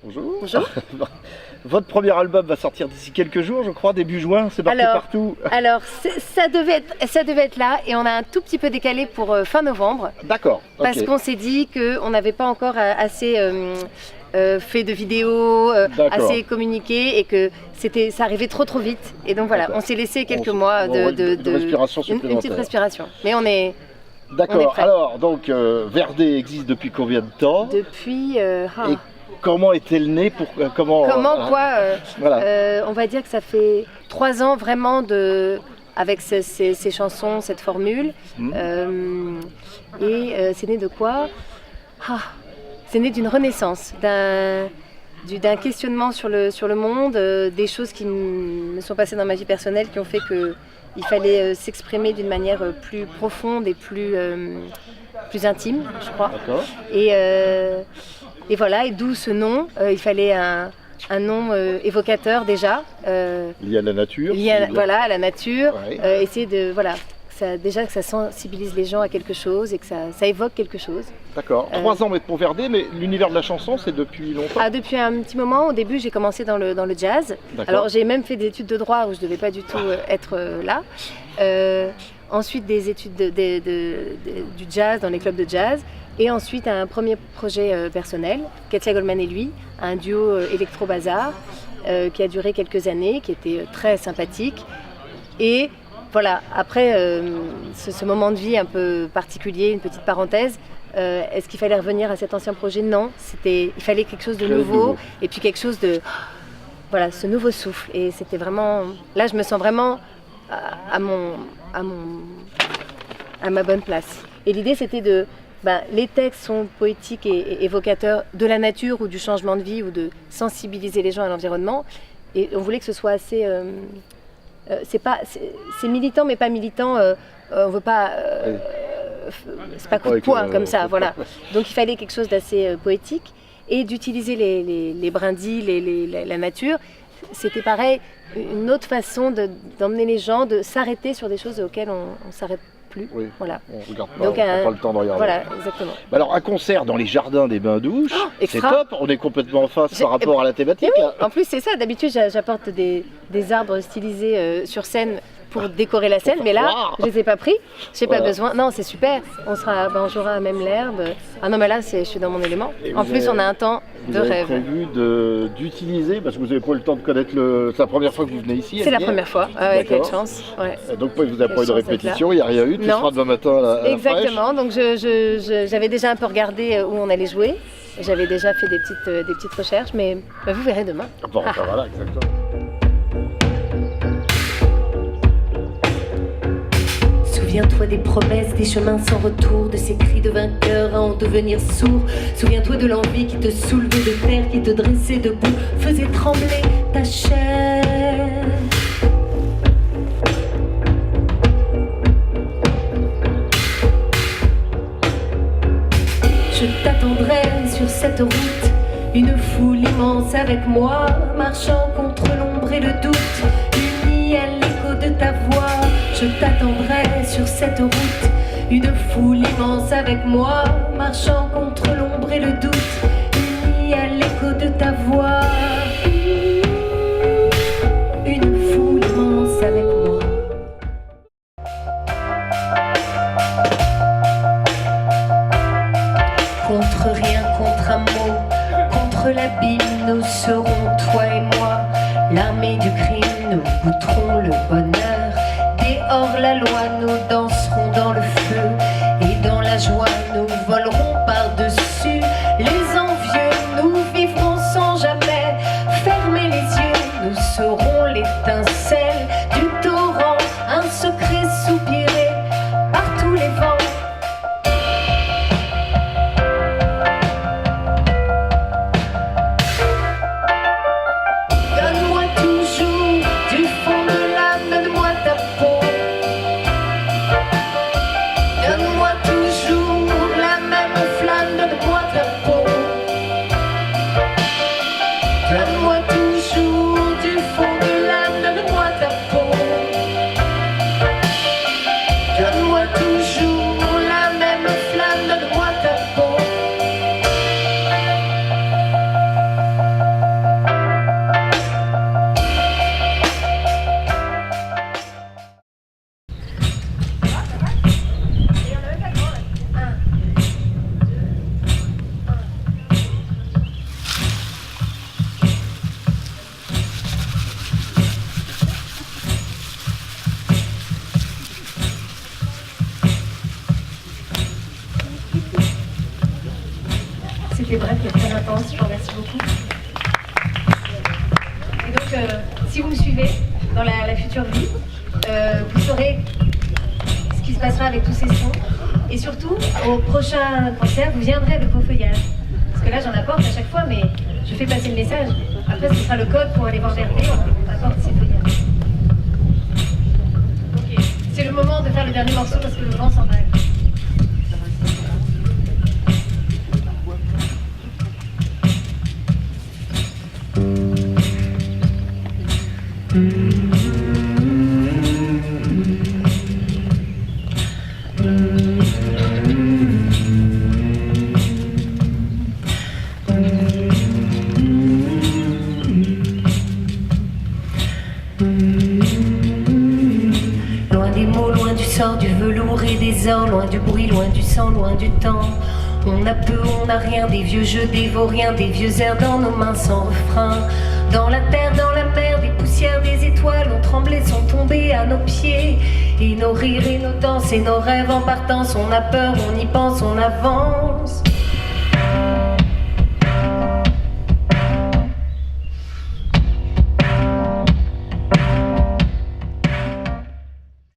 Bonjour. Bonjour. Votre premier album va sortir d'ici quelques jours, je crois, début juin, c'est marqué partout. Alors ça devait être là et on a un tout petit peu décalé pour fin novembre. D'accord. Parce qu'on s'est dit qu'on n'avait pas encore assez fait de vidéos, assez communiqué et que ça arrivait trop vite. Et donc voilà, on s'est laissé quelques mois de respiration supplémentaire. Une petite respiration. Mais on est... D'accord. Alors, donc, Verdé existe depuis combien de temps? Depuis... Et comment était le né pour comment on va dire que ça fait 3 ans vraiment avec ces chansons, cette formule. C'est né de quoi? C'est né d'une renaissance, d'un questionnement sur le monde, des choses qui me sont passées dans ma vie personnelle qui ont fait qu'il fallait s'exprimer d'une manière plus profonde et plus intime, je crois. Et voilà, et d'où ce nom. Il fallait un nom évocateur déjà. Lié à la nature. Voilà, à la nature. Ouais. Essayer de... Voilà, que ça sensibilise les gens à quelque chose et que ça évoque quelque chose. D'accord. 3 ans pour Verdé, mais l'univers de la chanson, c'est depuis longtemps? Depuis un petit moment. Au début, j'ai commencé dans le jazz. Alors, j'ai même fait des études de droit où je ne devais pas du tout être là. Ensuite, des études du jazz dans les clubs de jazz. Et ensuite, un premier projet personnel, Katia Goldman et lui, un duo électro-bazar qui a duré quelques années, qui était très sympathique. Et voilà, après ce moment de vie un peu particulier, une petite parenthèse, est-ce qu'il fallait revenir à cet ancien projet? Non, il fallait quelque chose de nouveau, et puis quelque chose de... Voilà, ce nouveau souffle. Et c'était vraiment... Là, je me sens vraiment à ma bonne place. Et l'idée, c'était les textes sont poétiques et évocateurs de la nature ou du changement de vie ou de sensibiliser les gens à l'environnement. Et on voulait que ce soit assez... c'est militant mais pas militant, on veut pas... c'est pas coup de poing comme ça, voilà. Donc il fallait quelque chose d'assez poétique et d'utiliser les brindilles, la nature. C'était pareil, une autre façon d'emmener les gens, de s'arrêter sur des choses auxquelles on s'arrête plus. Oui, voilà. On regarde pas, on prend pas le temps de regarder. Voilà, exactement. Alors un concert dans les jardins des bains-douches, c'est top, on est complètement en face par rapport à la thématique. Oui, en plus c'est ça, d'habitude j'apporte des arbres stylisés sur scène pour décorer la scène, mais là je les ai pas pris, j'ai pas besoin. Non, c'est super, on jouera à même l'herbe. Ah non mais là je suis dans mon élément. En plus on a un temps de rêve. Vous avez prévu d'utiliser, parce que vous n'avez pas eu le temps de connaître c'est la première fois que vous venez ici? C'est la première fois, avec quelle chance. Ouais. Donc vous n'avez pas eu de répétition, il n'y a rien eu, tu seras demain matin à la Exactement, donc j'avais déjà un peu regardé où on allait jouer, j'avais déjà fait des petites recherches, mais vous verrez demain. Bon, voilà, exactement. Souviens-toi des promesses, des chemins sans retour, de ces cris de vainqueur à en devenir sourd. Souviens-toi de l'envie qui te soulevait de terre, qui te dressait debout, faisait trembler ta chair. Je t'attendrai sur cette route, une foule immense avec moi, marchant contre l'ombre et le doute, unis à l'écho de ta voix. Je t'attendrai sur cette route, une foule immense avec moi, marchant contre l'ombre et le doute, unis à l'écho de ta voix. Une foule immense avec moi. Contre rien, contre un mot, contre l'abîme, nous serons toi et moi, l'armée du crime, nous goûterons le bonheur. Hors la loi, nous danserons dans le feu et dans la joie, nous volerons par-dessus les envieux. Nous vivrons sans jamais fermer les yeux. Nous serons l'étincelle du torrent, un secret soupiré par tous les vents. Donne-moi toujours du fond de l'âme, donne-moi ta peau. Donne-moi C'était bref mais très intense, je vous remercie beaucoup. Et donc, si vous me suivez dans la future vie, vous saurez ce qui se passera avec tous ces sons. Et surtout, au prochain concert, vous viendrez avec vos feuillages. Parce que là, j'en apporte à chaque fois, mais je fais passer le message. Après, ce sera le code pour aller voir Verdet, on apporte ces feuillages. Ok, c'est le moment de faire le dernier morceau parce que le vent s'en va. Loin des mots, loin du sort, du velours et des ors, loin du bruit, loin du sang, loin du temps. On a peu, on n'a rien, des vieux jeux, des vauriens, des vieux airs dans nos mains sans refrain. Dans la terre, dans la mer, des poussières, des étoiles ont tremblé, sont tombées à nos pieds. Et nos rires et nos danses et nos rêves en partance, on a peur, on y pense, on avance.